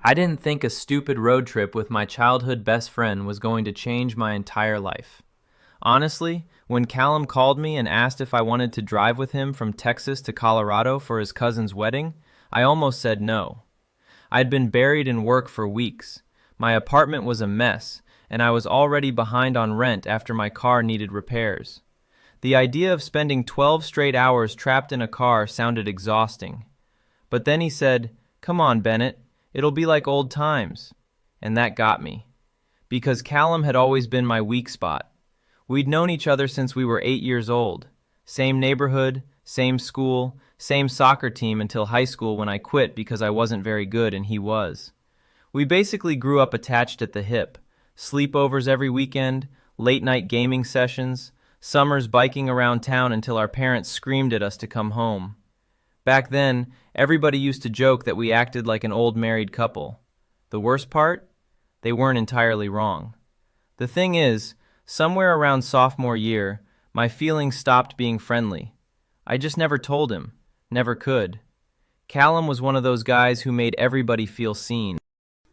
I didn't think a stupid road trip with my childhood best friend was going to change my entire life. Honestly, when Callum called me and asked if I wanted to drive with him from Texas to Colorado for his cousin's wedding, I almost said no. I'd been buried in work for weeks. My apartment was a mess, and I was already behind on rent after my car needed repairs. The idea of spending 12 straight hours trapped in a car sounded exhausting. But then he said, "Come on, Bennett, it'll be like old times." And that got me. Because Callum had always been my weak spot. We'd known each other since we were 8 years old. Same neighborhood, same school, same soccer team until high school when I quit because I wasn't very good and he was. We basically grew up attached at the hip. Sleepovers every weekend, late-night gaming sessions, summers biking around town until our parents screamed at us to come home. Back then, everybody used to joke that we acted like an old married couple. The worst part? They weren't entirely wrong. The thing is, somewhere around sophomore year, my feelings stopped being friendly. I just never told him, never could. Callum was one of those guys who made everybody feel seen.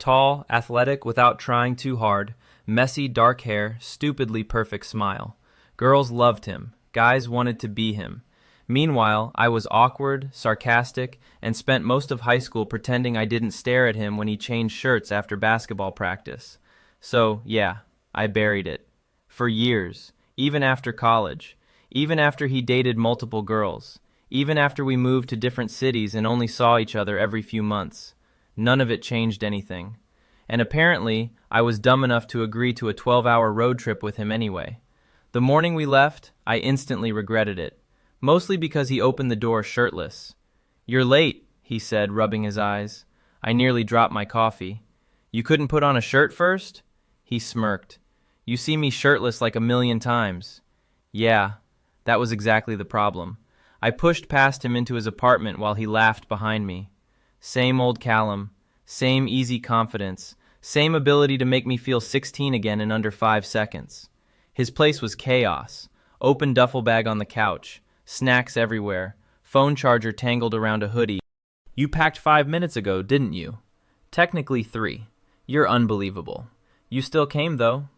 Tall, athletic without trying too hard, messy dark hair, stupidly perfect smile. Girls loved him, guys wanted to be him. Meanwhile, I was awkward, sarcastic, and spent most of high school pretending I didn't stare at him when he changed shirts after basketball practice. So, yeah, I buried it. For years, even after college, even after he dated multiple girls, even after we moved to different cities and only saw each other every few months. None of it changed anything. And apparently, I was dumb enough to agree to a 12-hour road trip with him anyway. The morning we left, I instantly regretted it. Mostly because he opened the door shirtless. "You're late," he said, rubbing his eyes. I nearly dropped my coffee. "You couldn't put on a shirt first?" He smirked. "You see me shirtless like a million times." Yeah, that was exactly the problem. I pushed past him into his apartment while he laughed behind me. Same old Callum, same easy confidence, same ability to make me feel 16 again in under 5 seconds. His place was chaos. Open duffel bag on the couch. Snacks everywhere, phone charger tangled around a hoodie. "You packed 5 minutes ago, didn't you?" "Technically 3. You're unbelievable. You still came, though."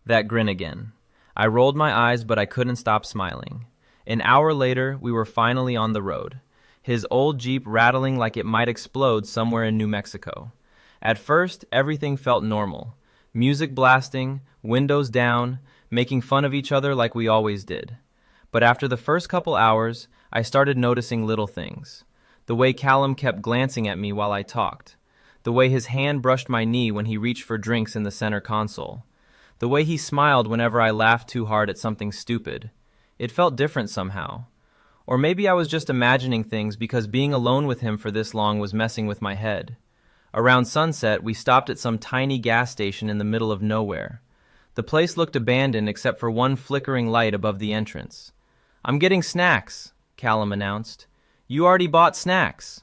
That grin again. I rolled my eyes, but I couldn't stop smiling. An hour later, we were finally on the road. His old Jeep rattling like it might explode somewhere in New Mexico. At first, everything felt normal. Music blasting, windows down, making fun of each other like we always did. But after the first couple hours, I started noticing little things. The way Callum kept glancing at me while I talked. The way his hand brushed my knee when he reached for drinks in the center console. The way he smiled whenever I laughed too hard at something stupid. It felt different somehow. Or maybe I was just imagining things because being alone with him for this long was messing with my head. Around sunset, we stopped at some tiny gas station in the middle of nowhere. The place looked abandoned except for one flickering light above the entrance. "I'm getting snacks," Callum announced. "You already bought snacks."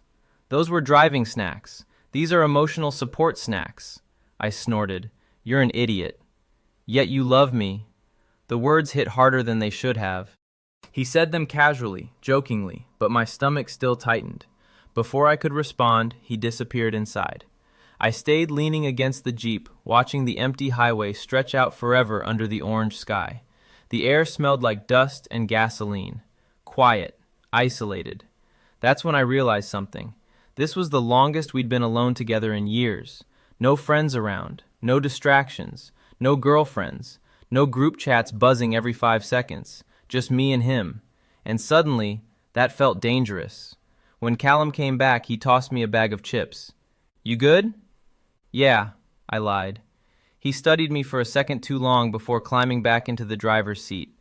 "Those were driving snacks. These are emotional support snacks." I snorted. "You're an idiot." "Yet you love me." The words hit harder than they should have. He said them casually, jokingly, but my stomach still tightened. Before I could respond, he disappeared inside. I stayed leaning against the Jeep, watching the empty highway stretch out forever under the orange sky. The air smelled like dust and gasoline. Quiet, isolated. That's when I realized something. This was the longest we'd been alone together in years. No friends around, no distractions, no girlfriends, no group chats buzzing every 5 seconds. Just me and him. And suddenly, that felt dangerous. When Callum came back, he tossed me a bag of chips. "You good?" "Yeah," I lied. He studied me for a second too long before climbing back into the driver's seat.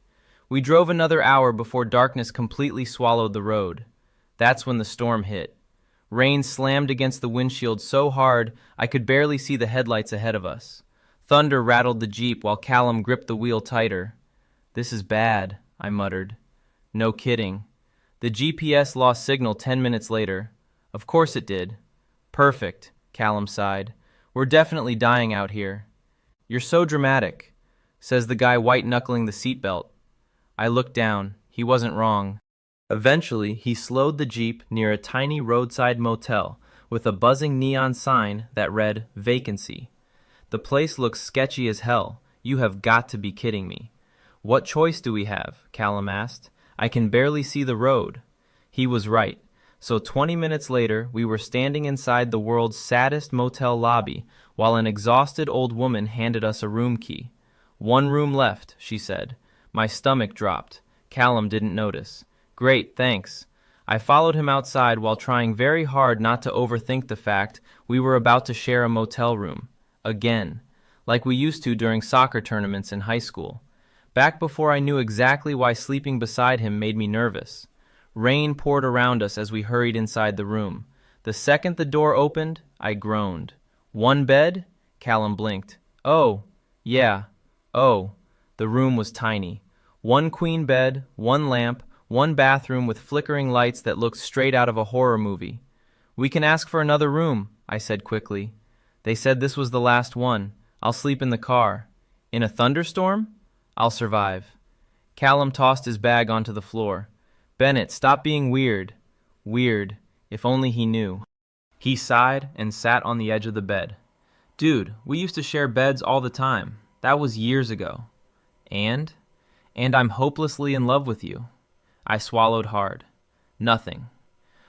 We drove another hour before darkness completely swallowed the road. That's when the storm hit. Rain slammed against the windshield so hard I could barely see the headlights ahead of us. Thunder rattled the Jeep while Callum gripped the wheel tighter. "This is bad," I muttered. No kidding. The GPS lost signal 10 minutes later. Of course it did. "Perfect," Callum sighed. "We're definitely dying out here." "You're so dramatic," says the guy white-knuckling the seatbelt. I looked down. He wasn't wrong. Eventually, he slowed the Jeep near a tiny roadside motel with a buzzing neon sign that read, "Vacancy." "The place looks sketchy as hell. You have got to be kidding me." "What choice do we have?" Callum asked. "I can barely see the road." He was right. So 20 minutes later, we were standing inside the world's saddest motel lobby while an exhausted old woman handed us a room key. "One room left," she said. My stomach dropped. Callum didn't notice. "Great, thanks." I followed him outside while trying very hard not to overthink the fact we were about to share a motel room. Again. Like we used to during soccer tournaments in high school. Back before I knew exactly why sleeping beside him made me nervous. Rain poured around us as we hurried inside the room. The second the door opened, I groaned. "One bed?" Callum blinked. "Oh, yeah. Oh." The room was tiny. One queen bed, one lamp, one bathroom with flickering lights that looked straight out of a horror movie. "We can ask for another room," I said quickly. "They said this was the last one. I'll sleep in the car." "In a thunderstorm?" "I'll survive." Callum tossed his bag onto the floor. "Bennett, stop being weird." Weird. If only he knew. He sighed and sat on the edge of the bed. "Dude, we used to share beds all the time. That was years ago." And I'm hopelessly in love with you." I swallowed hard. Nothing.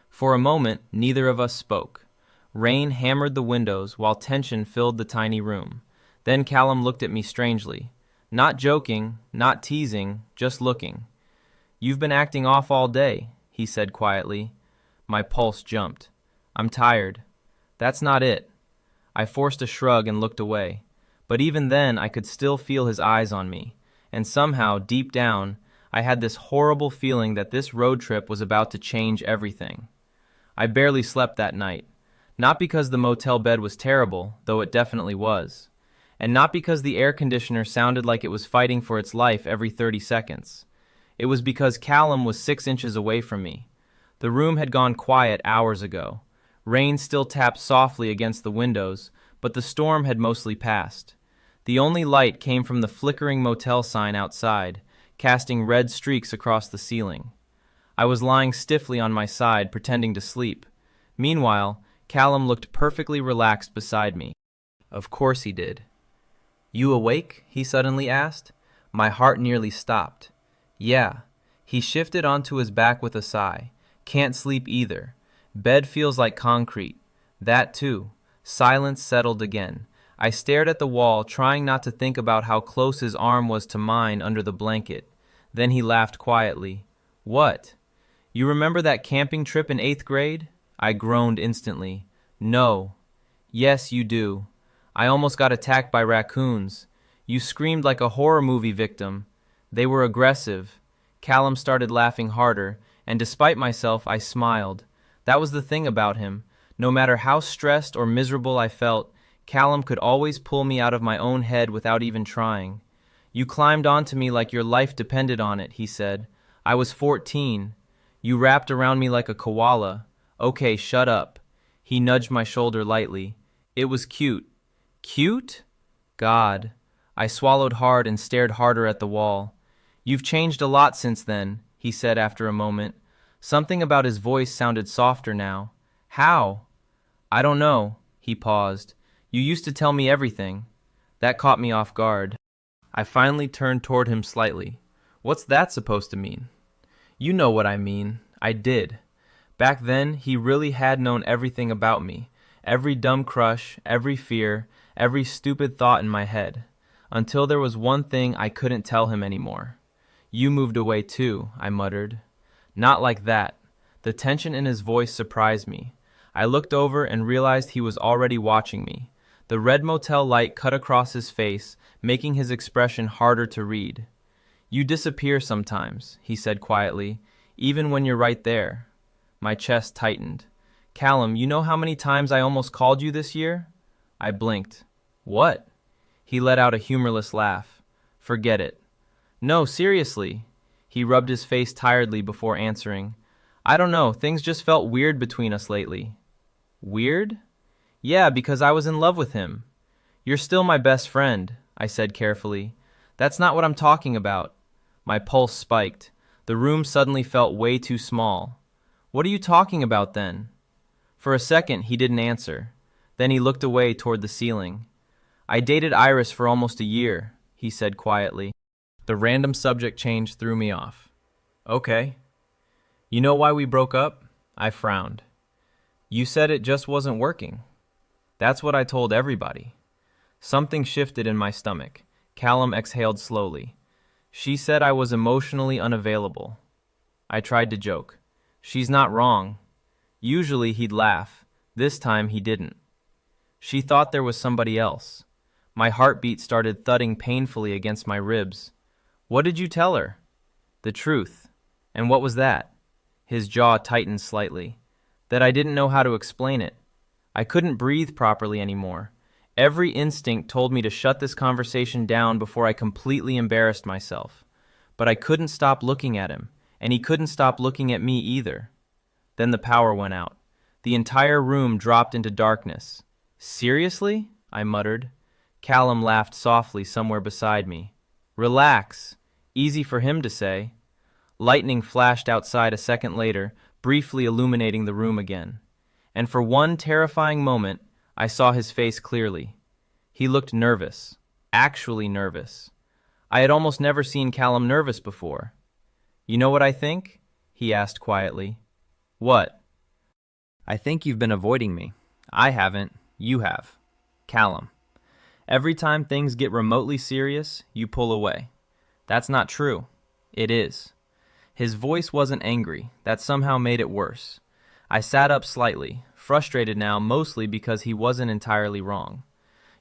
For a moment, neither of us spoke. Rain hammered the windows while tension filled the tiny room. Then Callum looked at me strangely. Not joking, not teasing, just looking. "You've been acting off all day," he said quietly. My pulse jumped. "I'm tired." "That's not it." I forced a shrug and looked away. But even then I could still feel his eyes on me. And somehow, deep down, I had this horrible feeling that this road trip was about to change everything. I barely slept that night. Not because the motel bed was terrible, though it definitely was. And not because the air conditioner sounded like it was fighting for its life every 30 seconds. It was because Callum was 6 inches away from me. The room had gone quiet hours ago. Rain still tapped softly against the windows, but the storm had mostly passed. The only light came from the flickering motel sign outside, casting red streaks across the ceiling. I was lying stiffly on my side, pretending to sleep. Meanwhile, Callum looked perfectly relaxed beside me. Of course he did. "You awake?" he suddenly asked. My heart nearly stopped. "Yeah." He shifted onto his back with a sigh. "Can't sleep either. Bed feels like concrete." That too. Silence settled again. I stared at the wall, trying not to think about how close his arm was to mine under the blanket. Then he laughed quietly. "What? You remember that camping trip in 8th grade?" I groaned instantly. "No." "Yes, you do. I almost got attacked by raccoons. You screamed like a horror movie victim. They were aggressive." Callum started laughing harder, and despite myself, I smiled. That was the thing about him. No matter how stressed or miserable I felt, Callum could always pull me out of my own head without even trying. "You climbed onto me like your life depended on it," he said. "I was 14. You wrapped around me like a koala. Okay, shut up." He nudged my shoulder lightly. "It was cute." "Cute?" God. I swallowed hard and stared harder at the wall. "You've changed a lot since then," he said after a moment. Something about his voice sounded softer now. "How?" "I don't know." He paused. "You used to tell me everything." That caught me off guard. I finally turned toward him slightly. "What's that supposed to mean?" "You know what I mean. I did." Back then, he really had known everything about me. Every dumb crush, every fear, every stupid thought in my head. Until there was one thing I couldn't tell him anymore. "You moved away too," I muttered. Not like that. The tension in his voice surprised me. I looked over and realized he was already watching me. The red motel light cut across his face, making his expression harder to read. "You disappear sometimes," he said quietly, "even when you're right there." My chest tightened. "Callum, you know how many times I almost called you this year?" I blinked. "What?" He let out a humorless laugh. "Forget it." "No, seriously." He rubbed his face tiredly before answering. "I don't know, things just felt weird between us lately." "Weird?" "Yeah, because I was in love with him." "You're still my best friend," I said carefully. "That's not what I'm talking about." My pulse spiked. The room suddenly felt way too small. "What are you talking about then?" For a second, he didn't answer. Then he looked away toward the ceiling. I dated Iris for almost a year, he said quietly. The random subject change threw me off. Okay. You know why we broke up? I frowned. You said it just wasn't working. That's what I told everybody. Something shifted in my stomach. Callum exhaled slowly. She said I was emotionally unavailable. I tried to joke. She's not wrong. Usually he'd laugh. This time he didn't. She thought there was somebody else. My heartbeat started thudding painfully against my ribs. What did you tell her? The truth. And what was that? His jaw tightened slightly. That I didn't know how to explain it. I couldn't breathe properly anymore. Every instinct told me to shut this conversation down before I completely embarrassed myself. But I couldn't stop looking at him, and he couldn't stop looking at me either. Then the power went out. The entire room dropped into darkness. Seriously? I muttered. Callum laughed softly somewhere beside me. Relax. Easy for him to say. Lightning flashed outside a second later, briefly illuminating the room again. And for one terrifying moment, I saw his face clearly. He looked nervous. Actually nervous. I had almost never seen Callum nervous before. You know what I think? He asked quietly. What? I think you've been avoiding me. I haven't. You have. Callum. Every time things get remotely serious, you pull away. That's not true. It is. His voice wasn't angry. That somehow made it worse. I sat up slightly, frustrated now mostly because he wasn't entirely wrong.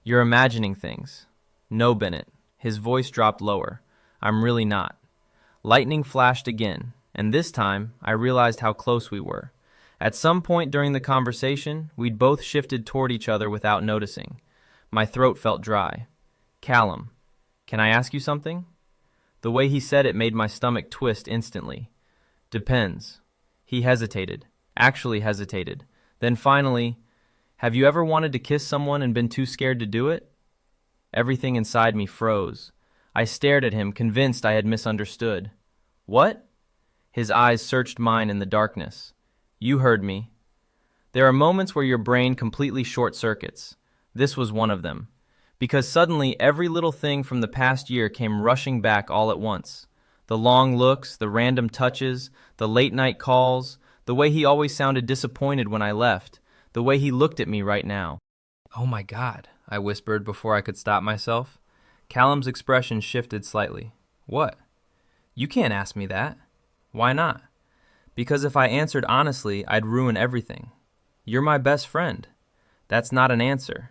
You're imagining things. No, Bennett. His voice dropped lower. I'm really not. Lightning flashed again, and this time I realized how close we were. At some point during the conversation, we'd both shifted toward each other without noticing. My throat felt dry. Callum, can I ask you something? The way he said it made my stomach twist instantly. Depends. He hesitated. Actually hesitated. Then finally, have you ever wanted to kiss someone and been too scared to do it? Everything inside me froze. I stared at him, convinced I had misunderstood. What? His eyes searched mine in the darkness. You heard me. There are moments where your brain completely short-circuits. This was one of them. Because suddenly every little thing from the past year came rushing back all at once. The long looks, the random touches, the late-night calls, the way he always sounded disappointed when I left, the way he looked at me right now. Oh my God, I whispered before I could stop myself. Callum's expression shifted slightly. What? You can't ask me that. Why not? Because if I answered honestly, I'd ruin everything. You're my best friend. That's not an answer.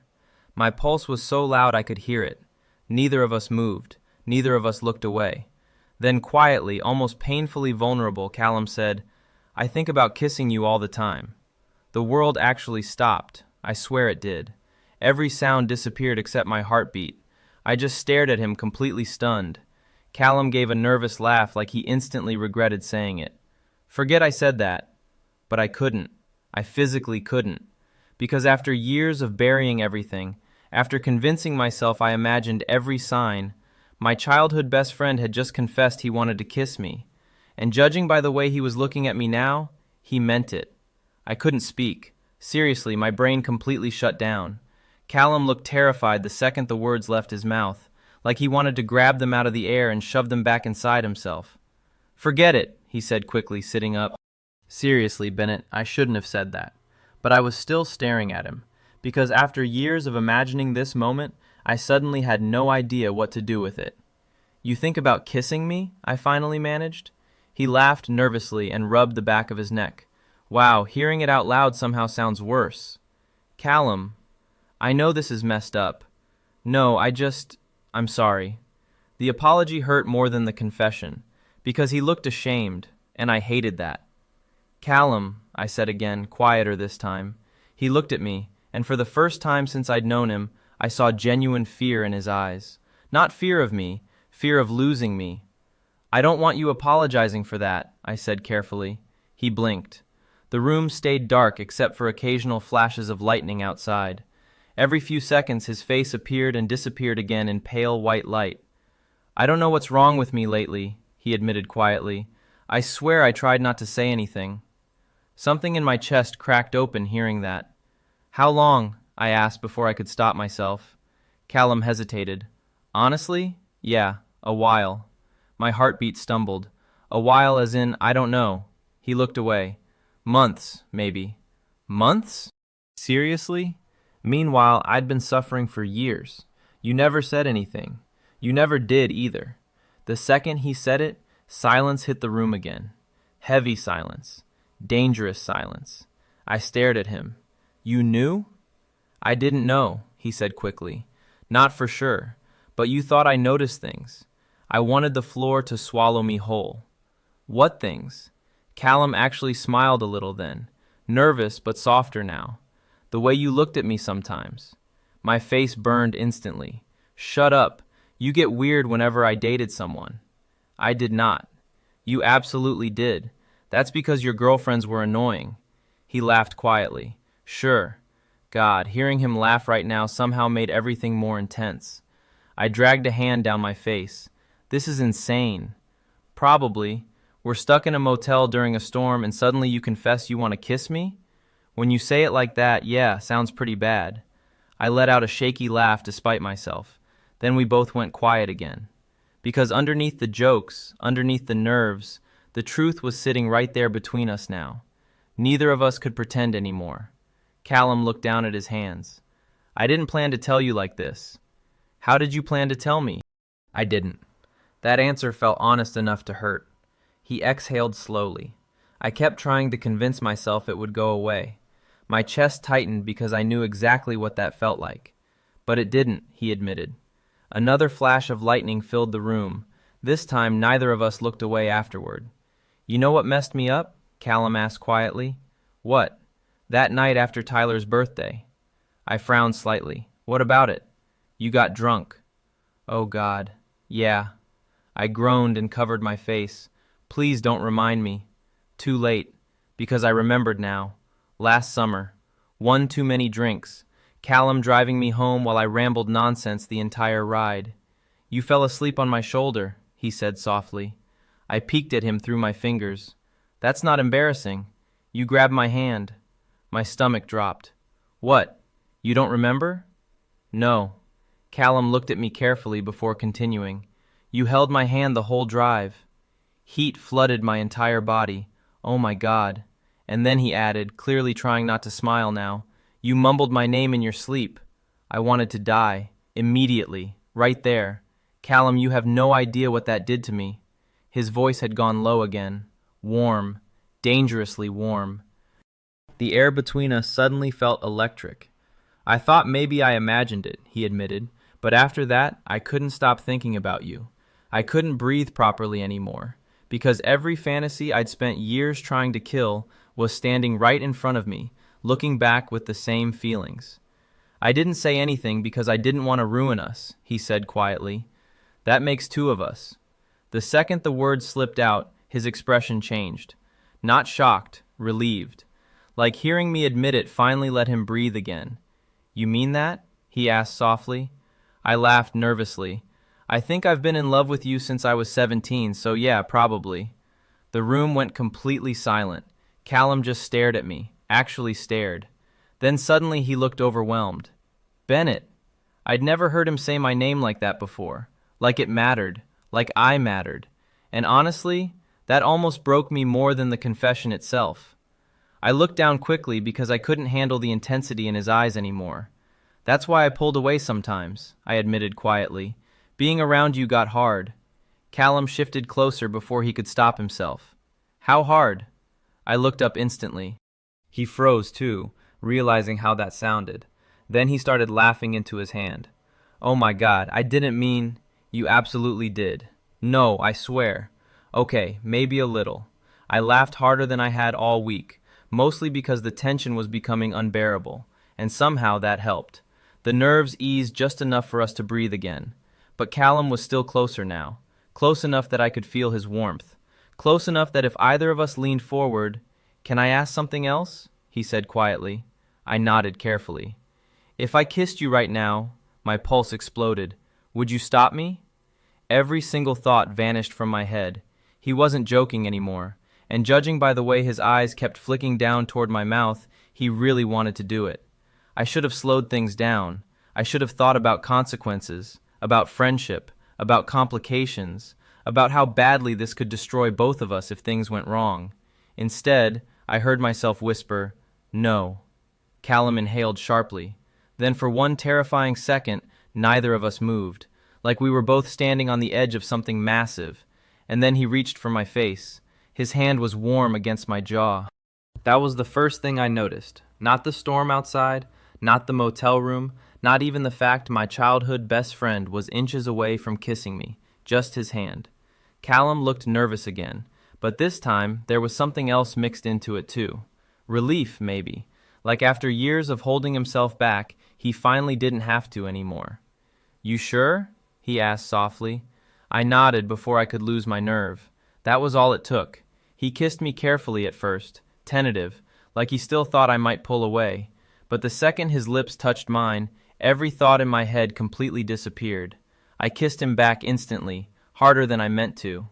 My pulse was so loud I could hear it. Neither of us moved. Neither of us looked away. Then quietly, almost painfully vulnerable, Callum said, I think about kissing you all the time. The world actually stopped. I swear it did. Every sound disappeared except my heartbeat. I just stared at him completely stunned. Callum gave a nervous laugh like he instantly regretted saying it. Forget I said that. But I couldn't. I physically couldn't. Because after years of burying everything, after convincing myself I imagined every sign, my childhood best friend had just confessed he wanted to kiss me. And judging by the way he was looking at me now, he meant it. I couldn't speak. Seriously, my brain completely shut down. Callum looked terrified the second the words left his mouth, like he wanted to grab them out of the air and shove them back inside himself. Forget it, he said quickly, sitting up. Seriously, Bennett, I shouldn't have said that. But I was still staring at him, because after years of imagining this moment, I suddenly had no idea what to do with it. You think about kissing me? I finally managed. He laughed nervously and rubbed the back of his neck. Wow, hearing it out loud somehow sounds worse. Callum, I know this is messed up. No, I'm sorry. The apology hurt more than the confession, because he looked ashamed, and I hated that. Callum, I said again, quieter this time. He looked at me, and for the first time since I'd known him, I saw genuine fear in his eyes. Not fear of me, fear of losing me. I don't want you apologizing for that, I said carefully. He blinked. The room stayed dark except for occasional flashes of lightning outside. Every few seconds his face appeared and disappeared again in pale white light. I don't know what's wrong with me lately, he admitted quietly. I swear I tried not to say anything. Something in my chest cracked open hearing that. How long? I asked before I could stop myself. Callum hesitated. Honestly? Yeah, a while. My heartbeat stumbled. A while as in, I don't know. He looked away. Months, maybe. Months? Seriously? Meanwhile, I'd been suffering for years. You never said anything. You never did either. The second he said it, silence hit the room again. Heavy silence. Dangerous silence. I stared at him. You knew? I didn't know, he said quickly. Not for sure, but you thought I noticed things. I wanted the floor to swallow me whole. What things? Callum actually smiled a little then, nervous but softer now. The way you looked at me sometimes. My face burned instantly. Shut up. You get weird whenever I dated someone. I did not. You absolutely did. That's because your girlfriends were annoying. He laughed quietly. Sure. God, hearing him laugh right now somehow made everything more intense. I dragged a hand down my face. This is insane. Probably. We're stuck in a motel during a storm and suddenly you confess you want to kiss me? When you say it like that, yeah, sounds pretty bad. I let out a shaky laugh despite myself. Then we both went quiet again. Because underneath the jokes, underneath the nerves, the truth was sitting right there between us now. Neither of us could pretend anymore. Callum looked down at his hands. I didn't plan to tell you like this. How did you plan to tell me? I didn't. That answer felt honest enough to hurt. He exhaled slowly. I kept trying to convince myself it would go away. My chest tightened because I knew exactly what that felt like. But it didn't, he admitted. Another flash of lightning filled the room. This time neither of us looked away afterward. You know what messed me up? Callum asked quietly. What? That night after Tyler's birthday. I frowned slightly. What about it? You got drunk. Oh God. Yeah. I groaned and covered my face. Please don't remind me. Too late. Because I remembered now. Last summer. One too many drinks. Callum driving me home while I rambled nonsense the entire ride. You fell asleep on my shoulder, he said softly. I peeked at him through my fingers. That's not embarrassing. You grabbed my hand. My stomach dropped. What? You don't remember? No. Callum looked at me carefully before continuing. You held my hand the whole drive. Heat flooded my entire body. Oh my God. And then he added, clearly trying not to smile now, you mumbled my name in your sleep. I wanted to die. Immediately. Right there. Callum, you have no idea what that did to me. His voice had gone low again. Warm. Dangerously warm. The air between us suddenly felt electric. I thought maybe I imagined it, he admitted, but after that, I couldn't stop thinking about you. I couldn't breathe properly anymore, because every fantasy I'd spent years trying to kill was standing right in front of me, looking back with the same feelings. I didn't say anything because I didn't want to ruin us, he said quietly. That makes two of us. The second the words slipped out, his expression changed. Not shocked, relieved. Like hearing me admit it finally let him breathe again. You mean that? He asked softly. I laughed nervously. I think I've been in love with you since I was 17, so yeah, probably. The room went completely silent. Callum just stared at me, actually stared. Then suddenly he looked overwhelmed. Bennett. I'd never heard him say my name like that before. Like it mattered. Like I mattered. And honestly, that almost broke me more than the confession itself. I looked down quickly because I couldn't handle the intensity in his eyes anymore. That's why I pulled away sometimes, I admitted quietly. Being around you got hard. Callum shifted closer before he could stop himself. How hard? I looked up instantly. He froze too, realizing how that sounded. Then he started laughing into his hand. Oh my God, I didn't mean... You absolutely did. No, I swear. Okay, maybe a little. I laughed harder than I had all week, mostly because the tension was becoming unbearable, and somehow that helped. The nerves eased just enough for us to breathe again. But Callum was still closer now, close enough that I could feel his warmth, close enough that if either of us leaned forward, "Can I ask something else?" he said quietly. I nodded carefully. If I kissed you right now, my pulse exploded, would you stop me? Every single thought vanished from my head. He wasn't joking anymore, and judging by the way his eyes kept flicking down toward my mouth, he really wanted to do it. I should have slowed things down. I should have thought about consequences, about friendship, about complications, about how badly this could destroy both of us if things went wrong. Instead, I heard myself whisper, "No." Callum inhaled sharply. Then for one terrifying second, neither of us moved, like we were both standing on the edge of something massive. And then he reached for my face. His hand was warm against my jaw. That was the first thing I noticed. Not the storm outside, not the motel room, not even the fact my childhood best friend was inches away from kissing me, just his hand. Callum looked nervous again, but this time there was something else mixed into it too. Relief, maybe. Like after years of holding himself back, he finally didn't have to anymore. "You sure?" he asked softly. I nodded before I could lose my nerve. That was all it took. He kissed me carefully at first, tentative, like he still thought I might pull away. But the second his lips touched mine, every thought in my head completely disappeared. I kissed him back instantly, harder than I meant to.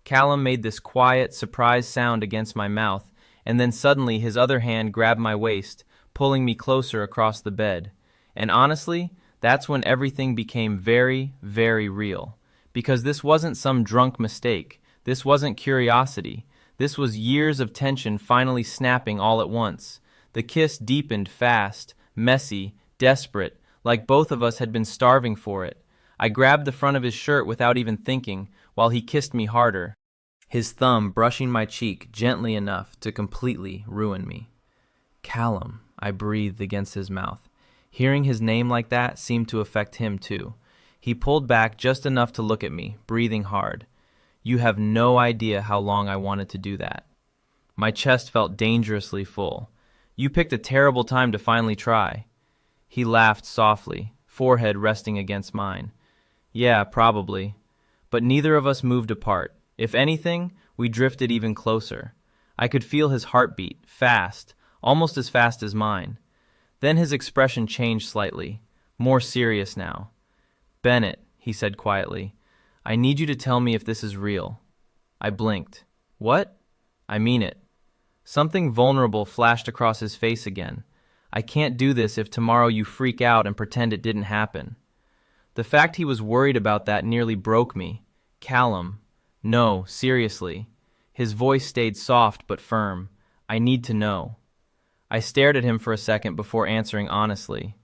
Callum made this quiet, surprised sound against my mouth, and then suddenly his other hand grabbed my waist, pulling me closer across the bed. And honestly, that's when everything became very, very real. Because this wasn't some drunk mistake. This wasn't curiosity. This was years of tension finally snapping all at once. The kiss deepened fast, messy, desperate, like both of us had been starving for it. I grabbed the front of his shirt without even thinking, while he kissed me harder, his thumb brushing my cheek gently enough to completely ruin me. "Callum," I breathed against his mouth. Hearing his name like that seemed to affect him too. He pulled back just enough to look at me, breathing hard. "You have no idea how long I wanted to do that." My chest felt dangerously full. "You picked a terrible time to finally try." He laughed softly, forehead resting against mine. "Yeah, probably." But neither of us moved apart. If anything, we drifted even closer. I could feel his heartbeat, fast, almost as fast as mine. Then his expression changed slightly, more serious now. "Bennett," he said quietly, "I need you to tell me if this is real." I blinked. "What?" "I mean it." Something vulnerable flashed across his face again. "I can't do this if tomorrow you freak out and pretend it didn't happen." The fact he was worried about that nearly broke me. "Callum." "No, seriously." His voice stayed soft but firm. "I need to know." I stared at him for a second before answering honestly.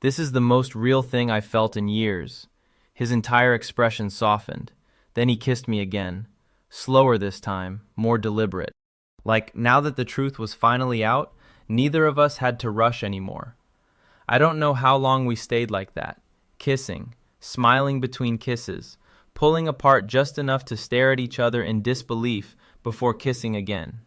"This is the most real thing I've felt in years." His entire expression softened. Then he kissed me again. Slower this time, more deliberate. Like, now that the truth was finally out, neither of us had to rush anymore. I don't know how long we stayed like that, kissing, smiling between kisses, pulling apart just enough to stare at each other in disbelief before kissing again.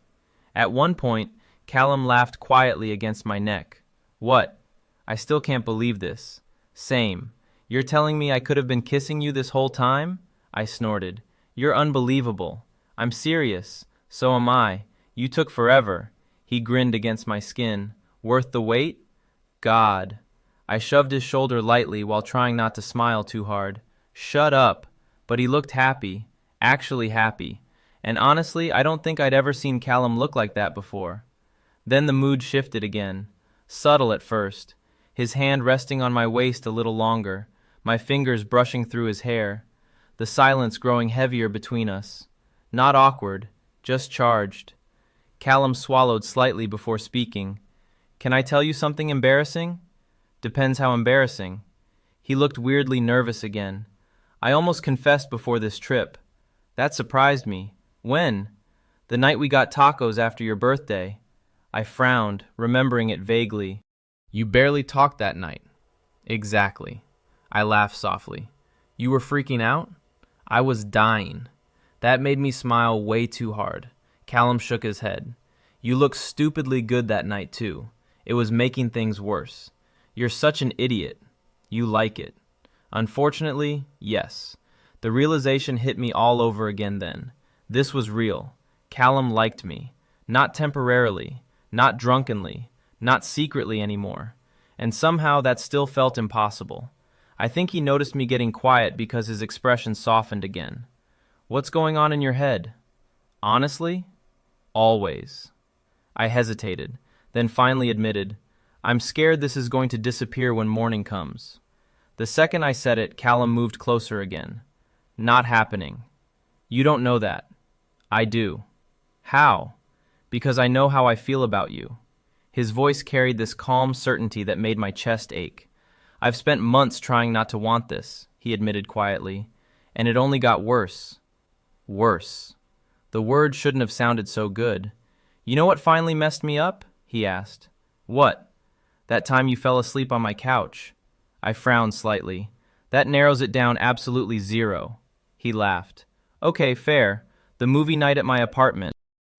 At one point, Callum laughed quietly against my neck. "What? I still can't believe this." "Same. You're telling me I could have been kissing you this whole time?" I snorted. "You're unbelievable." "I'm serious. So am I. You took forever." He grinned against my skin. "Worth the wait?" "God." I shoved his shoulder lightly while trying not to smile too hard. "Shut up." But he looked happy. Actually happy. And honestly, I don't think I'd ever seen Callum look like that before. Then the mood shifted again. Subtle at first. His hand resting on my waist a little longer, my fingers brushing through his hair. The silence growing heavier between us. Not awkward, just charged. Callum swallowed slightly before speaking. "Can I tell you something embarrassing?" "Depends how embarrassing." He looked weirdly nervous again. "I almost confessed before this trip." That surprised me. "When?" "The night we got tacos after your birthday." I frowned, remembering it vaguely. "You barely talked that night." "Exactly." I laughed softly. "You were freaking out?" "I was dying." That made me smile way too hard. Callum shook his head. "You looked stupidly good that night, too. It was making things worse. You're such an idiot. You like it." Unfortunately, yes. The realization hit me all over again then. This was real. Callum liked me. Not temporarily. Not drunkenly. Not secretly anymore. And somehow that still felt impossible. I think he noticed me getting quiet because his expression softened again. "What's going on in your head?" "Honestly?" Always. I hesitated, then finally admitted, I'm scared this is going to disappear when morning comes. The second I said it, Callum moved closer again. Not happening. You don't know that. I do. How? Because I know how I feel about you. His voice carried this calm certainty that made my chest ache. I've spent months trying not to want this, he admitted quietly, and it only got worse. Worse. The word shouldn't have sounded so good. You know what finally messed me up? He asked. What? That time you fell asleep on my couch. I frowned slightly. That narrows it down absolutely zero. He laughed. Okay, fair. The movie night at my apartment.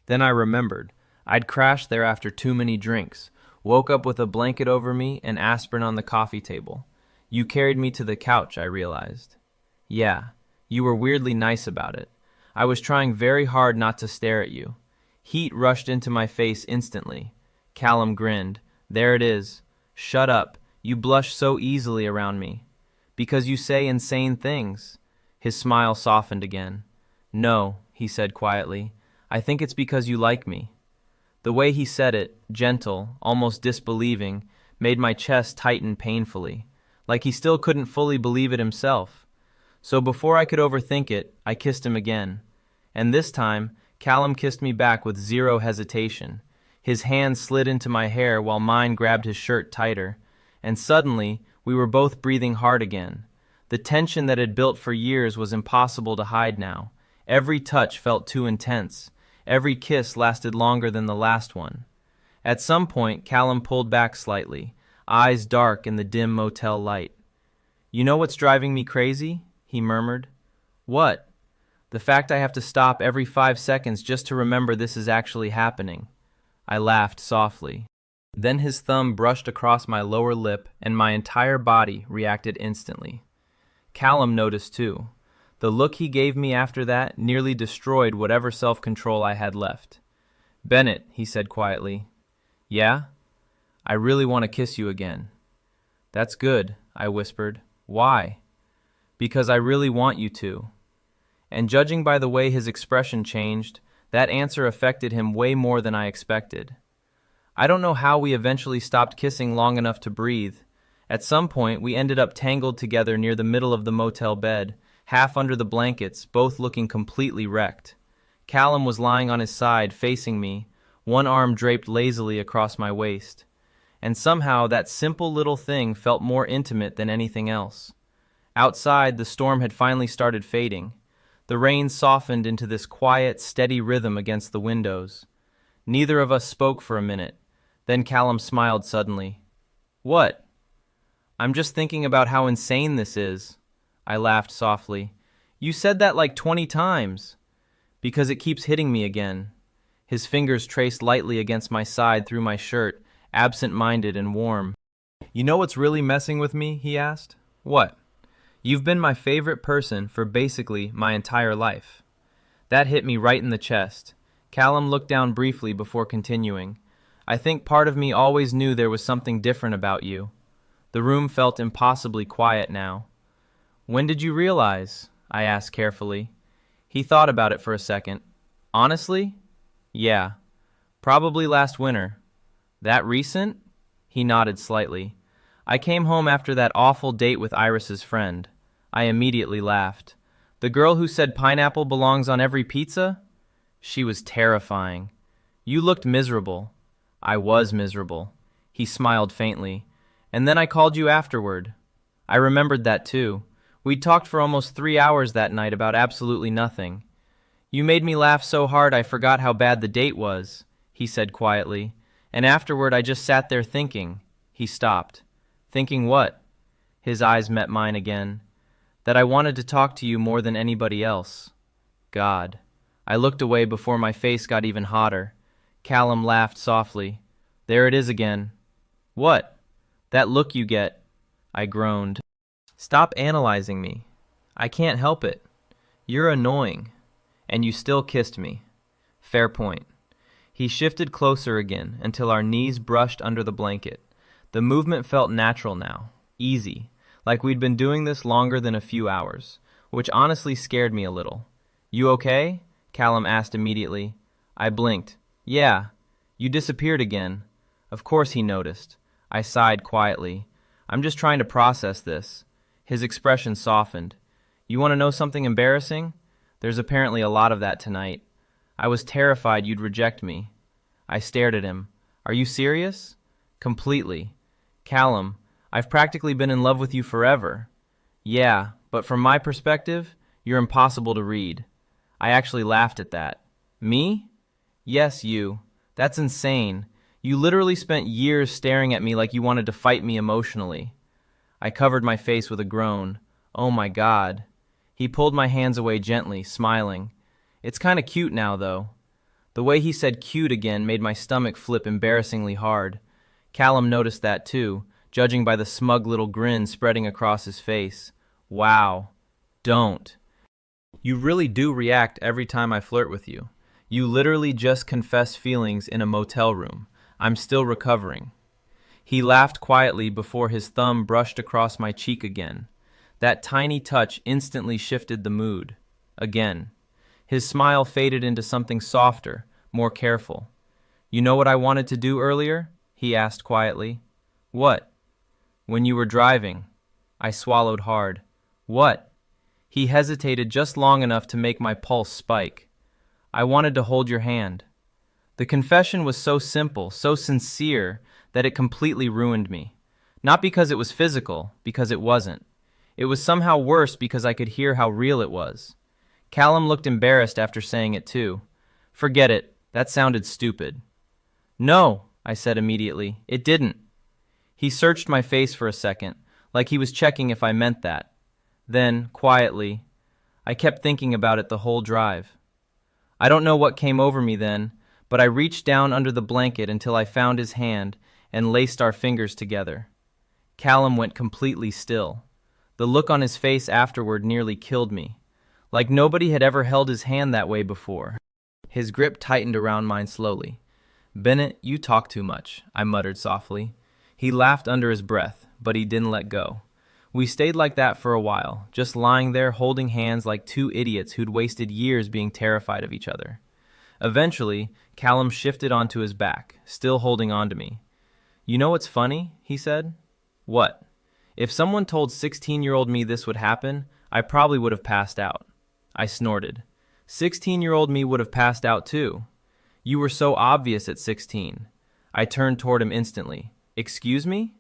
Then I remembered. I'd crashed there after too many drinks, woke up with a blanket over me and aspirin on the coffee table. You carried me to the couch, I realized. Yeah, you were weirdly nice about it. I was trying very hard not to stare at you. Heat rushed into my face instantly. Callum grinned. There it is. Shut up. You blush so easily around me. Because you say insane things. His smile softened again. No, he said quietly. I think it's because you like me. The way he said it, gentle, almost disbelieving, made my chest tighten painfully, like he still couldn't fully believe it himself. So before I could overthink it, I kissed him again. And this time, Callum kissed me back with zero hesitation. His hand slid into my hair while mine grabbed his shirt tighter. And suddenly, we were both breathing hard again. The tension that had built for years was impossible to hide now. Every touch felt too intense. Every kiss lasted longer than the last one. At some point, Callum pulled back slightly, eyes dark in the dim motel light. You know what's driving me crazy? He murmured. What? The fact I have to stop every 5 seconds just to remember this is actually happening. I laughed softly. Then his thumb brushed across my lower lip and my entire body reacted instantly. Callum noticed too. The look he gave me after that nearly destroyed whatever self-control I had left. Bennett, he said quietly. Yeah? I really want to kiss you again. That's good, I whispered. Why? Because I really want you to. And judging by the way his expression changed, that answer affected him way more than I expected. I don't know how we eventually stopped kissing long enough to breathe. At some point, we ended up tangled together near the middle of the motel bed, half under the blankets, both looking completely wrecked. Callum was lying on his side, facing me, one arm draped lazily across my waist. And somehow that simple little thing felt more intimate than anything else. Outside, the storm had finally started fading. The rain softened into this quiet, steady rhythm against the windows. Neither of us spoke for a minute. Then Callum smiled suddenly. What? I'm just thinking about how insane this is. I laughed softly. You said that like 20 times. Because it keeps hitting me again. His fingers traced lightly against my side through my shirt, absent-minded and warm. You know what's really messing with me? He asked. What? You've been my favorite person for basically my entire life. That hit me right in the chest. Callum looked down briefly before continuing. I think part of me always knew there was something different about you. The room felt impossibly quiet now. When did you realize? I asked carefully. He thought about it for a second. Honestly? Yeah. Probably last winter. That recent? He nodded slightly. I came home after that awful date with Iris's friend. I immediately laughed. The girl who said pineapple belongs on every pizza? She was terrifying. You looked miserable. I was miserable. He smiled faintly. And then I called you afterward. I remembered that too. We'd talked for almost 3 hours that night about absolutely nothing. You made me laugh so hard I forgot how bad the date was, he said quietly. And afterward I just sat there thinking. He stopped. Thinking what? His eyes met mine again. That I wanted to talk to you more than anybody else. God. I looked away before my face got even hotter. Callum laughed softly. There it is again. What? That look you get. I groaned. Stop analyzing me. I can't help it. You're annoying. And you still kissed me. Fair point. He shifted closer again until our knees brushed under the blanket. The movement felt natural now, easy, like we'd been doing this longer than a few hours, which honestly scared me a little. You okay? Callum asked immediately. I blinked. Yeah, you disappeared again. Of course he noticed. I sighed quietly. I'm just trying to process this. His expression softened. You want to know something embarrassing? There's apparently a lot of that tonight. I was terrified you'd reject me. I stared at him. Are you serious? Completely. Callum, I've practically been in love with you forever. Yeah, but from my perspective, you're impossible to read. I actually laughed at that. Me? Yes, you. That's insane. You literally spent years staring at me like you wanted to fight me emotionally. I covered my face with a groan. Oh my God. He pulled my hands away gently, smiling. It's kind of cute now, though. The way he said cute again made my stomach flip embarrassingly hard. Callum noticed that too, judging by the smug little grin spreading across his face. Wow. Don't. You really do react every time I flirt with you. You literally just confess feelings in a motel room. I'm still recovering. He laughed quietly before his thumb brushed across my cheek again. That tiny touch instantly shifted the mood. Again. His smile faded into something softer, more careful. You know what I wanted to do earlier? He asked quietly. What? When you were driving. I swallowed hard. What? He hesitated just long enough to make my pulse spike. I wanted to hold your hand. The confession was so simple, so sincere, that it completely ruined me. Not because it was physical, because it wasn't. It was somehow worse because I could hear how real it was. Callum looked embarrassed after saying it too. Forget it, that sounded stupid. No, I said immediately, it didn't. He searched my face for a second, like he was checking if I meant that. Then, quietly, I kept thinking about it the whole drive. I don't know what came over me then, but I reached down under the blanket until I found his hand and laced our fingers together. Callum went completely still. The look on his face afterward nearly killed me, like nobody had ever held his hand that way before. His grip tightened around mine slowly. Bennett, you talk too much, I muttered softly. He laughed under his breath, but he didn't let go. We stayed like that for a while, just lying there holding hands like two idiots who'd wasted years being terrified of each other. Eventually, Callum shifted onto his back, still holding on to me. You know what's funny? He said. What? If someone told 16-year-old me this would happen, I probably would have passed out. I snorted. 16-year-old me would have passed out too. You were so obvious at 16. I turned toward him instantly. Excuse me?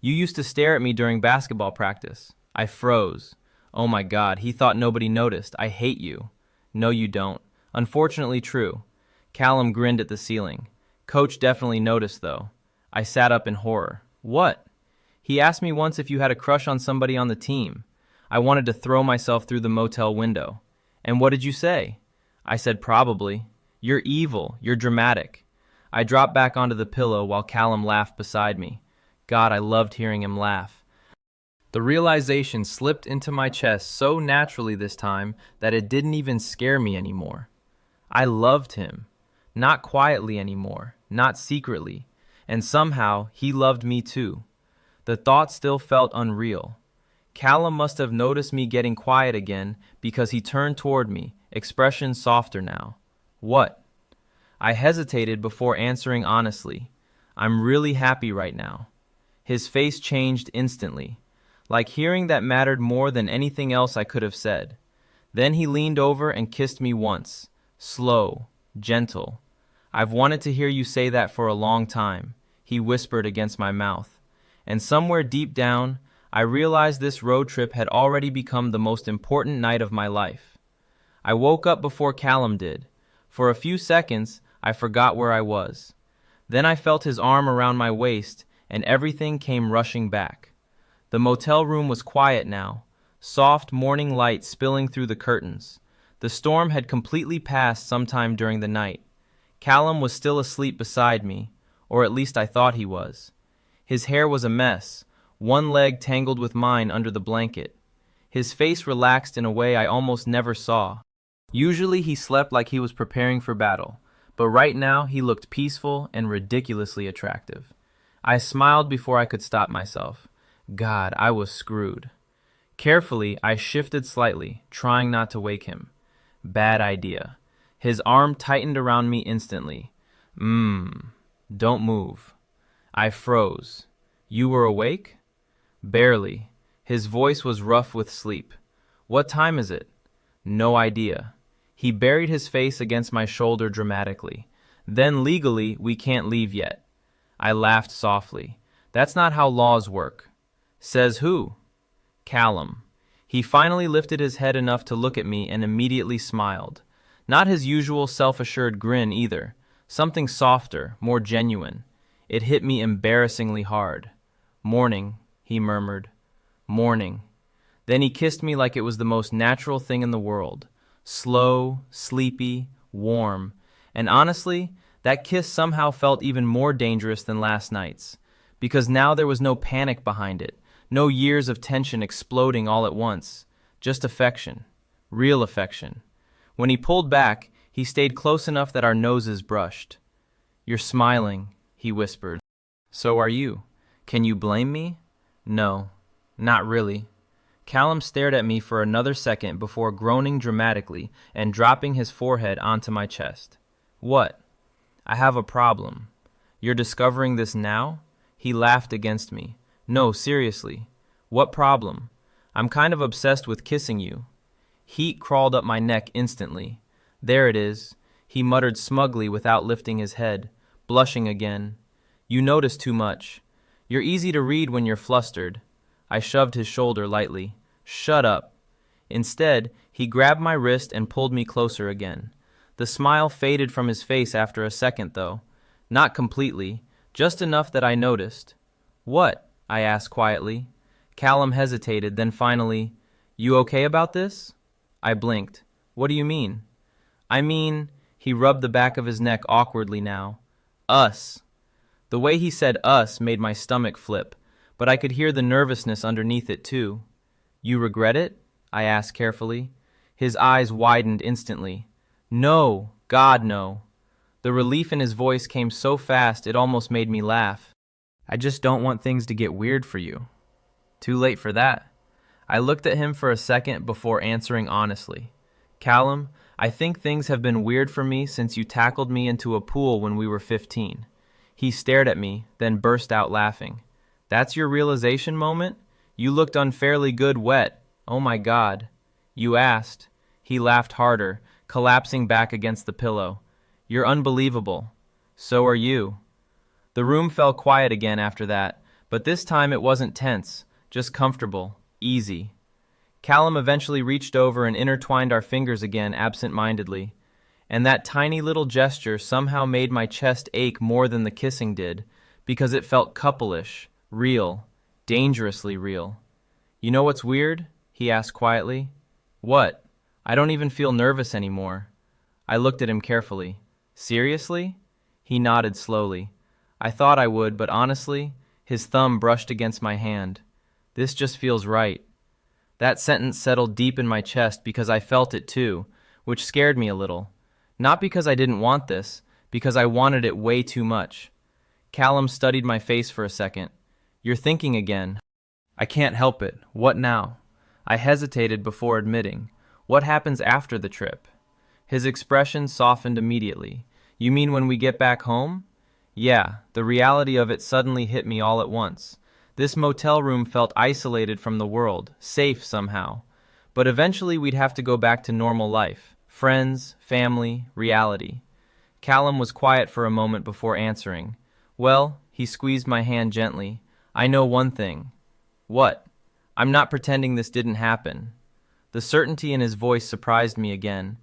You used to stare at me during basketball practice. I froze. Oh my God, he thought nobody noticed. I hate you. No, you don't. Unfortunately true. Callum grinned at the ceiling. Coach definitely noticed, though. I sat up in horror. What? He asked me once if you had a crush on somebody on the team. I wanted to throw myself through the motel window. And what did you say? I said probably. You're evil. You're dramatic. I dropped back onto the pillow while Callum laughed beside me. God, I loved hearing him laugh. The realization slipped into my chest so naturally this time that it didn't even scare me anymore. I loved him. Not quietly anymore, not secretly, and somehow he loved me too. The thought still felt unreal. Callum must have noticed me getting quiet again because he turned toward me, expression softer now. What? I hesitated before answering honestly. I'm really happy right now. His face changed instantly, like hearing that mattered more than anything else I could have said. Then he leaned over and kissed me once, slow, gentle. I've wanted to hear you say that for a long time, he whispered against my mouth. And somewhere deep down, I realized this road trip had already become the most important night of my life. I woke up before Callum did. For a few seconds, I forgot where I was. Then I felt his arm around my waist, and everything came rushing back. The motel room was quiet now, soft morning light spilling through the curtains. The storm had completely passed sometime during the night. Callum was still asleep beside me, or at least I thought he was. His hair was a mess, one leg tangled with mine under the blanket. His face relaxed in a way I almost never saw. Usually he slept like he was preparing for battle, but right now he looked peaceful and ridiculously attractive. I smiled before I could stop myself. God, I was screwed. Carefully, I shifted slightly, trying not to wake him. Bad idea. His arm tightened around me instantly. Don't move. I froze. You were awake? Barely. His voice was rough with sleep. What time is it? No idea. He buried his face against my shoulder dramatically. Then legally, we can't leave yet. I laughed softly. That's not how laws work. Says who? Callum. He finally lifted his head enough to look at me and immediately smiled. Not his usual self-assured grin either. Something softer, more genuine. It hit me embarrassingly hard. Morning, he murmured. Morning. Then he kissed me like it was the most natural thing in the world. Slow, sleepy, warm. And honestly, that kiss somehow felt even more dangerous than last night's. Because now there was no panic behind it. No years of tension exploding all at once. Just affection. Real affection. When he pulled back, he stayed close enough that our noses brushed. You're smiling, he whispered. So are you. Can you blame me? No, not really. Callum stared at me for another second before groaning dramatically and dropping his forehead onto my chest. What? I have a problem. You're discovering this now? He laughed against me. No, seriously. What problem? I'm kind of obsessed with kissing you. Heat crawled up my neck instantly. There it is, he muttered smugly without lifting his head, blushing again. You notice too much. You're easy to read when you're flustered. I shoved his shoulder lightly. Shut up. Instead, he grabbed my wrist and pulled me closer again. The smile faded from his face after a second, though. Not completely, just enough that I noticed. What? I asked quietly. Callum hesitated, then finally, You okay about this? I blinked. What do you mean? I mean, he rubbed the back of his neck awkwardly now. Us. The way he said us made my stomach flip, but I could hear the nervousness underneath it too. You regret it? I asked carefully. His eyes widened instantly. No, God, no. The relief in his voice came so fast it almost made me laugh. I just don't want things to get weird for you. Too late for that. I looked at him for a second before answering honestly. Callum, I think things have been weird for me since you tackled me into a pool when we were 15. He stared at me, then burst out laughing. That's your realization moment? You looked unfairly good wet. Oh my God. You asked. He laughed harder, collapsing back against the pillow. You're unbelievable. So are you. The room fell quiet again after that, but this time it wasn't tense, just comfortable, easy. Callum eventually reached over and intertwined our fingers again absent-mindedly, and that tiny little gesture somehow made my chest ache more than the kissing did, because it felt couple-ish, real, dangerously real. You know what's weird? He asked quietly. What? I don't even feel nervous anymore. I looked at him carefully. Seriously? He nodded slowly. I thought I would, but honestly, his thumb brushed against my hand. This just feels right. That sentence settled deep in my chest because I felt it too, which scared me a little. Not because I didn't want this, because I wanted it way too much. Callum studied my face for a second. You're thinking again. I can't help it. What now? I hesitated before admitting. What happens after the trip? His expression softened immediately. You mean when we get back home? Yeah, the reality of it suddenly hit me all at once. This motel room felt isolated from the world, safe somehow. But eventually we'd have to go back to normal life. Friends, family, reality. Callum was quiet for a moment before answering. Well, he squeezed my hand gently. I know one thing. What? I'm not pretending this didn't happen. The certainty in his voice surprised me again.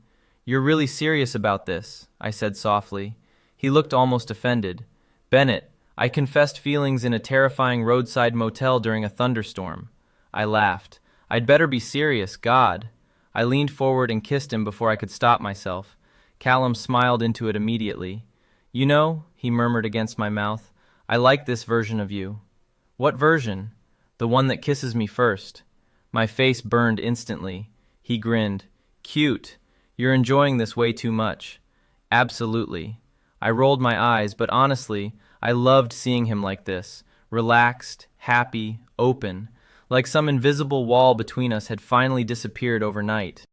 You're really serious about this, I said softly. He looked almost offended. Bennett, I confessed feelings in a terrifying roadside motel during a thunderstorm. I laughed. I'd better be serious, God. I leaned forward and kissed him before I could stop myself. Callum smiled into it immediately. You know, he murmured against my mouth, I like this version of you. What version? The one that kisses me first. My face burned instantly. He grinned. Cute. You're enjoying this way too much. Absolutely. I rolled my eyes, but honestly, I loved seeing him like this, relaxed, happy, open, like some invisible wall between us had finally disappeared overnight.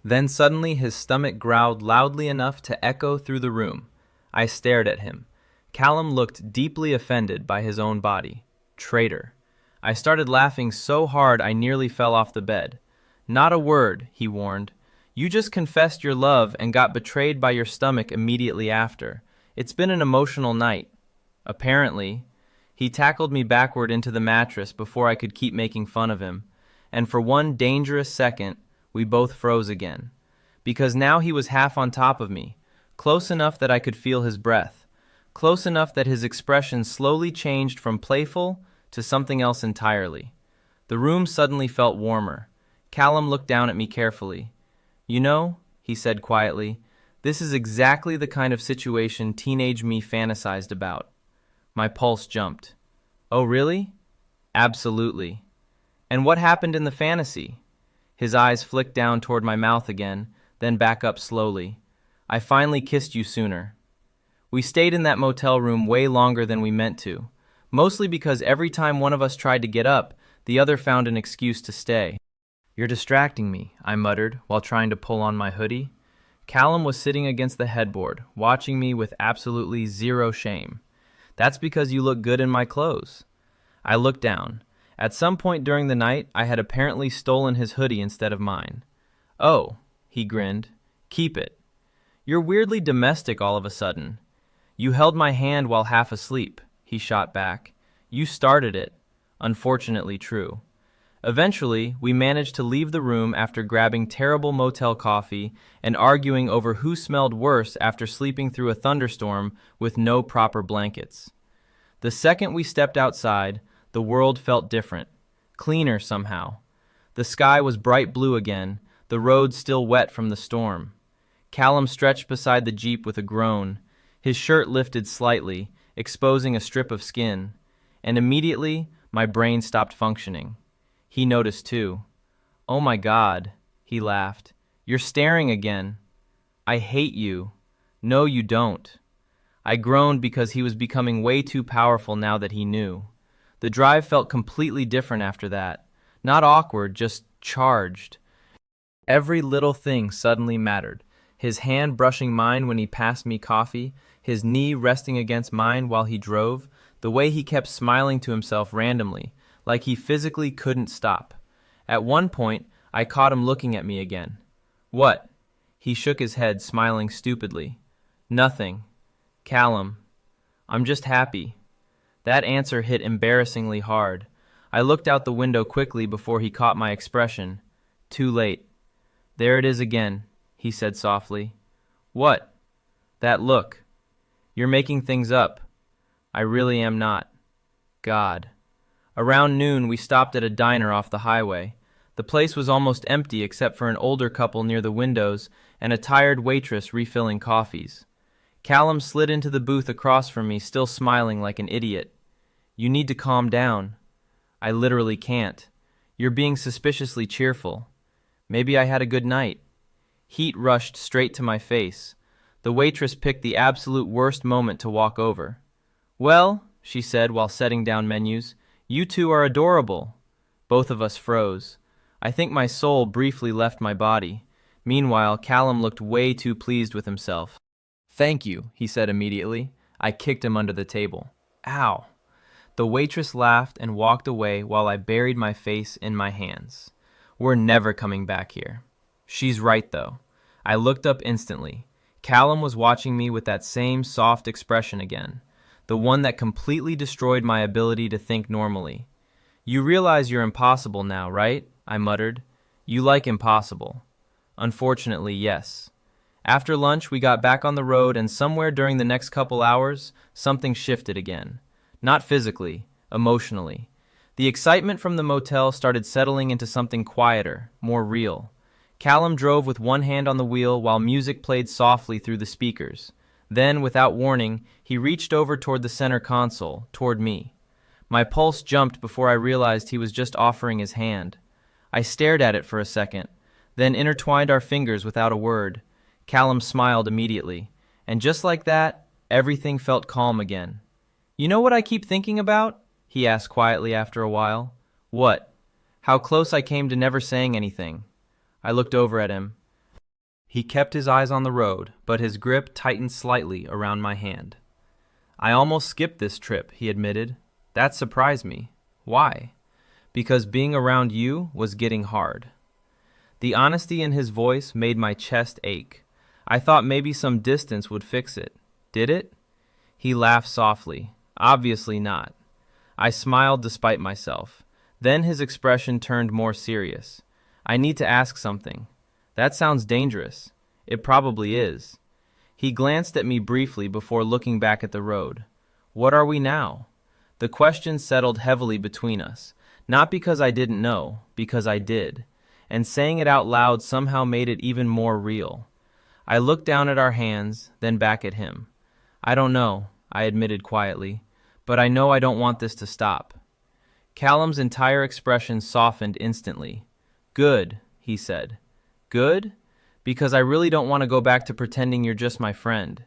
Then suddenly his stomach growled loudly enough to echo through the room. I stared at him. Callum looked deeply offended by his own body. Traitor. I started laughing so hard I nearly fell off the bed. Not a word, he warned. You just confessed your love and got betrayed by your stomach immediately after. It's been an emotional night. Apparently. He tackled me backward into the mattress before I could keep making fun of him, and for one dangerous second, we both froze again. Because now he was half on top of me, close enough that I could feel his breath, close enough that his expression slowly changed from playful to something else entirely. The room suddenly felt warmer. Callum looked down at me carefully. You know, he said quietly, this is exactly the kind of situation teenage me fantasized about. My pulse jumped. Oh, really? Absolutely. And what happened in the fantasy? His eyes flicked down toward my mouth again, then back up slowly. I finally kissed you sooner. We stayed in that motel room way longer than we meant to, mostly because every time one of us tried to get up, the other found an excuse to stay. You're distracting me, I muttered while trying to pull on my hoodie. Callum was sitting against the headboard, watching me with absolutely zero shame. That's because you look good in my clothes. I looked down. At some point during the night, I had apparently stolen his hoodie instead of mine. Oh, he grinned. Keep it. You're weirdly domestic all of a sudden. You held my hand while half asleep, he shot back. You started it. Unfortunately true. Eventually, we managed to leave the room after grabbing terrible motel coffee and arguing over who smelled worse after sleeping through a thunderstorm with no proper blankets. The second we stepped outside, the world felt different, cleaner somehow. The sky was bright blue again, the road still wet from the storm. Callum stretched beside the Jeep with a groan. His shirt lifted slightly, exposing a strip of skin, and immediately my brain stopped functioning. He noticed too. Oh my God, he laughed. You're staring again. I hate you. No, you don't. I groaned because he was becoming way too powerful now that he knew. The drive felt completely different after that. Not awkward, just charged. Every little thing suddenly mattered. His hand brushing mine when he passed me coffee, his knee resting against mine while he drove, the way he kept smiling to himself randomly, like he physically couldn't stop. At one point, I caught him looking at me again. What? He shook his head, smiling stupidly. Nothing. Callum. I'm just happy. That answer hit embarrassingly hard. I looked out the window quickly before he caught my expression. Too late. There it is again, he said softly. What? That look. You're making things up. I really am not. God. Around noon, we stopped at a diner off the highway. The place was almost empty except for an older couple near the windows and a tired waitress refilling coffees. Callum slid into the booth across from me, still smiling like an idiot. You need to calm down. I literally can't. You're being suspiciously cheerful. Maybe I had a good night. Heat rushed straight to my face. The waitress picked the absolute worst moment to walk over. Well, she said while setting down menus, you two are adorable. Both of us froze. I think my soul briefly left my body. Meanwhile, Callum looked way too pleased with himself. Thank you, he said immediately. I kicked him under the table. Ow. The waitress laughed and walked away while I buried my face in my hands. We're never coming back here. She's right, though. I looked up instantly. Callum was watching me with that same soft expression again, the one that completely destroyed my ability to think normally. You realize you're impossible now, right? I muttered. You like impossible. Unfortunately, yes. After lunch, we got back on the road, and somewhere during the next couple hours, something shifted again. Not physically, emotionally. The excitement from the motel started settling into something quieter, more real. Callum drove with one hand on the wheel while music played softly through the speakers. Then, without warning, he reached over toward the center console, toward me. My pulse jumped before I realized he was just offering his hand. I stared at it for a second, then intertwined our fingers without a word. Callum smiled immediately, and just like that, everything felt calm again. You know what I keep thinking about? He asked quietly after a while. What? How close I came to never saying anything. I looked over at him. He kept his eyes on the road, but his grip tightened slightly around my hand. I almost skipped this trip, he admitted. That surprised me. Why? Because being around you was getting hard. The honesty in his voice made my chest ache. I thought maybe some distance would fix it. Did it? He laughed softly. Obviously not. I smiled despite myself. Then his expression turned more serious. I need to ask something. That sounds dangerous. It probably is. He glanced at me briefly before looking back at the road. What are we now? The question settled heavily between us, not because I didn't know, because I did, and saying it out loud somehow made it even more real. I looked down at our hands, then back at him. I don't know, I admitted quietly, but I know I don't want this to stop. Callum's entire expression softened instantly. Good, he said. Good? Because I really don't want to go back to pretending you're just my friend.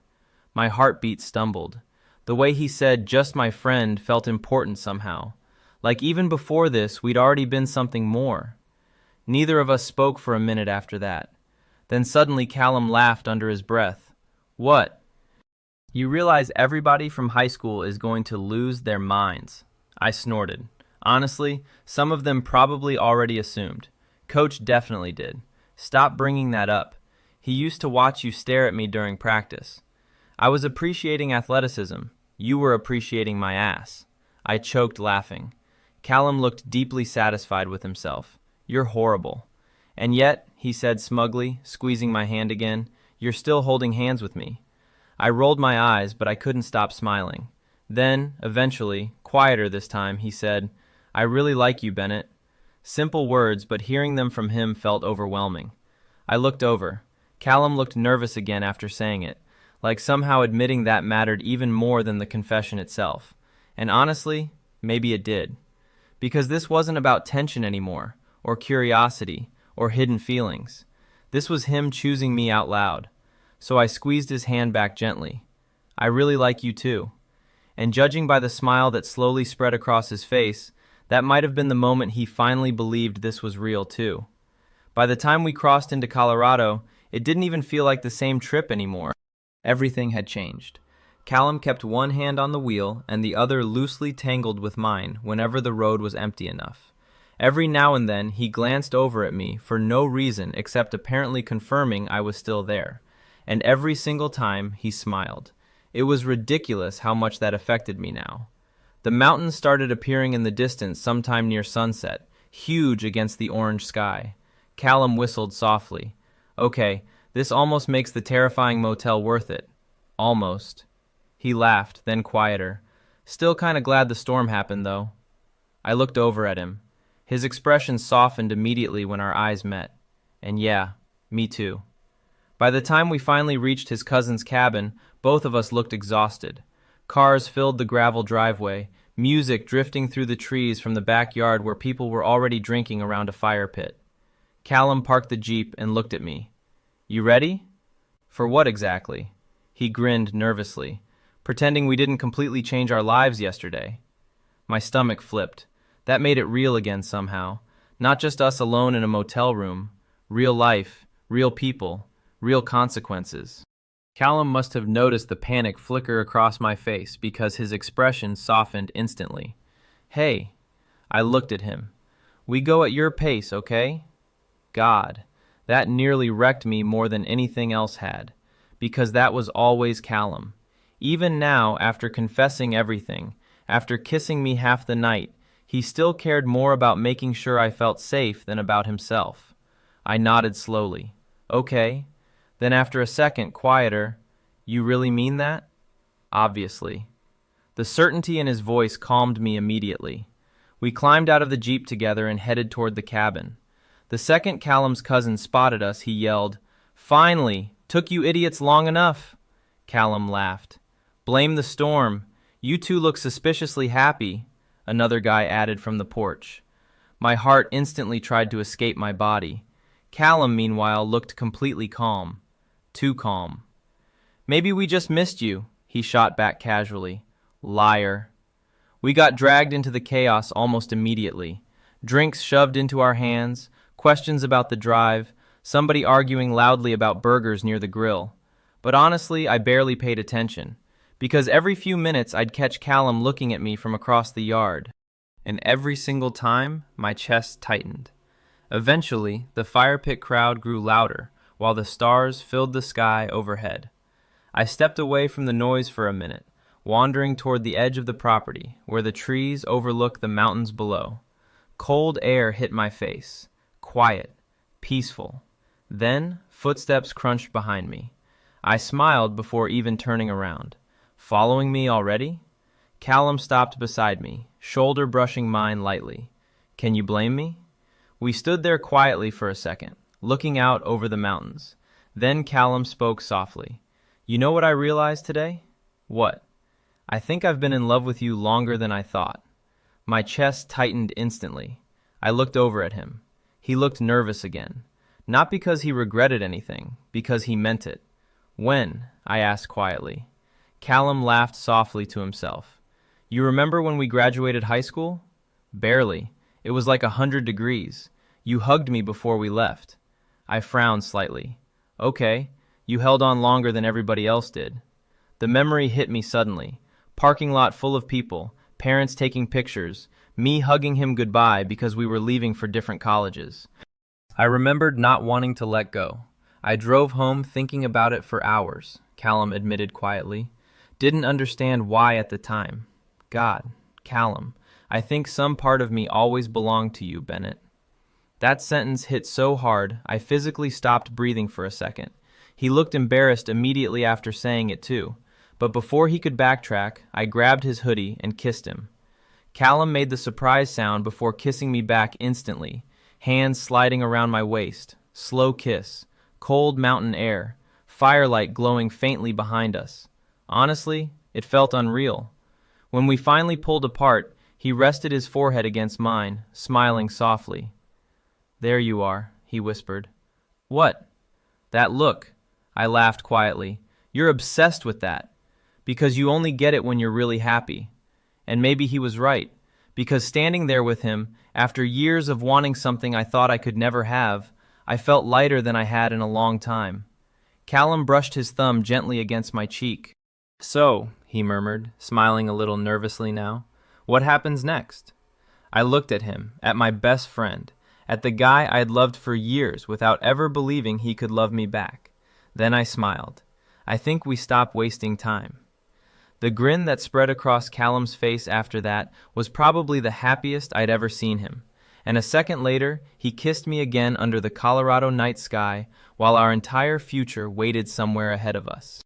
My heartbeat stumbled. The way he said, just my friend, felt important somehow. Like even before this, we'd already been something more. Neither of us spoke for a minute after that. Then suddenly Callum laughed under his breath. What? You realize everybody from high school is going to lose their minds. I snorted. Honestly, some of them probably already assumed. Coach definitely did. Stop bringing that up. He used to watch you stare at me during practice. I was appreciating athleticism. You were appreciating my ass. I choked laughing. Callum looked deeply satisfied with himself. You're horrible. And yet, he said smugly, squeezing my hand again, you're still holding hands with me. I rolled my eyes, but I couldn't stop smiling. Then, eventually, quieter this time, he said, I really like you, Bennett. Simple words, but hearing them from him felt overwhelming. I looked over. Callum looked nervous again after saying it, like somehow admitting that mattered even more than the confession itself. And honestly, maybe it did. Because this wasn't about tension anymore, or curiosity, or hidden feelings. This was him choosing me out loud. So I squeezed his hand back gently. I really like you too. And judging by the smile that slowly spread across his face, that might have been the moment he finally believed this was real too. By the time we crossed into Colorado, it didn't even feel like the same trip anymore. Everything had changed. Callum kept one hand on the wheel and the other loosely tangled with mine whenever the road was empty enough. Every now and then he glanced over at me for no reason except apparently confirming I was still there. And every single time he smiled. It was ridiculous how much that affected me now. The mountains started appearing in the distance sometime near sunset, huge against the orange sky. Callum whistled softly. Okay, this almost makes the terrifying motel worth it. Almost. He laughed, then quieter. Still kinda glad the storm happened, though. I looked over at him. His expression softened immediately when our eyes met. And yeah, me too. By the time we finally reached his cousin's cabin, both of us looked exhausted. Cars filled the gravel driveway, music drifting through the trees from the backyard where people were already drinking around a fire pit. Callum parked the Jeep and looked at me. You ready? For what exactly? He grinned nervously, pretending we didn't completely change our lives yesterday. My stomach flipped. That made it real again somehow. Not just us alone in a motel room. Real life, real people, real consequences. Callum must have noticed the panic flicker across my face because his expression softened instantly. Hey, I looked at him. We go at your pace, okay? God, that nearly wrecked me more than anything else had, because that was always Callum. Even now, after confessing everything, after kissing me half the night, he still cared more about making sure I felt safe than about himself. I nodded slowly. Okay. Then after a second, quieter, you really mean that? Obviously. The certainty in his voice calmed me immediately. We climbed out of the Jeep together and headed toward the cabin. The second Callum's cousin spotted us, he yelled, Finally! Took you idiots long enough! Callum laughed. Blame the storm. You two look suspiciously happy, another guy added from the porch. My heart instantly tried to escape my body. Callum, meanwhile, looked completely calm. Too calm. Maybe we just missed you, he shot back casually. Liar. We got dragged into the chaos almost immediately. Drinks shoved into our hands, questions about the drive, somebody arguing loudly about burgers near the grill. But honestly, I barely paid attention, because every few minutes I'd catch Callum looking at me from across the yard, and every single time, my chest tightened. Eventually, the fire pit crowd grew louder, while the stars filled the sky overhead. I stepped away from the noise for a minute, wandering toward the edge of the property, where the trees overlook the mountains below. Cold air hit my face, quiet, peaceful. Then, footsteps crunched behind me. I smiled before even turning around. Following me already? Callum stopped beside me, shoulder brushing mine lightly. Can you blame me? We stood there quietly for a second, looking out over the mountains. Then Callum spoke softly. You know what I realized today? What? I think I've been in love with you longer than I thought. My chest tightened instantly. I looked over at him. He looked nervous again. Not because he regretted anything, because he meant it. When? I asked quietly. Callum laughed softly to himself. You remember when we graduated high school? Barely. It was like 100 degrees. You hugged me before we left. I frowned slightly. Okay, you held on longer than everybody else did. The memory hit me suddenly. Parking lot full of people, parents taking pictures, me hugging him goodbye because we were leaving for different colleges. I remembered not wanting to let go. I drove home thinking about it for hours, Callum admitted quietly. Didn't understand why at the time. God, Callum, I think some part of me always belonged to you, Bennett. That sentence hit so hard, I physically stopped breathing for a second. He looked embarrassed immediately after saying it too, but before he could backtrack, I grabbed his hoodie and kissed him. Callum made the surprise sound before kissing me back instantly, hands sliding around my waist, slow kiss, cold mountain air, firelight glowing faintly behind us. Honestly, it felt unreal. When we finally pulled apart, he rested his forehead against mine, smiling softly. There you are, he whispered. What? That look. I laughed quietly. You're obsessed with that. Because you only get it when you're really happy. And maybe he was right, because standing there with him, after years of wanting something I thought I could never have, I felt lighter than I had in a long time. Callum brushed his thumb gently against my cheek. So, he murmured, smiling a little nervously now, what happens next? I looked at him, at my best friend, at the guy I'd loved for years without ever believing he could love me back. Then I smiled. I think we stopped wasting time. The grin that spread across Callum's face after that was probably the happiest I'd ever seen him, and a second later he kissed me again under the Colorado night sky while our entire future waited somewhere ahead of us.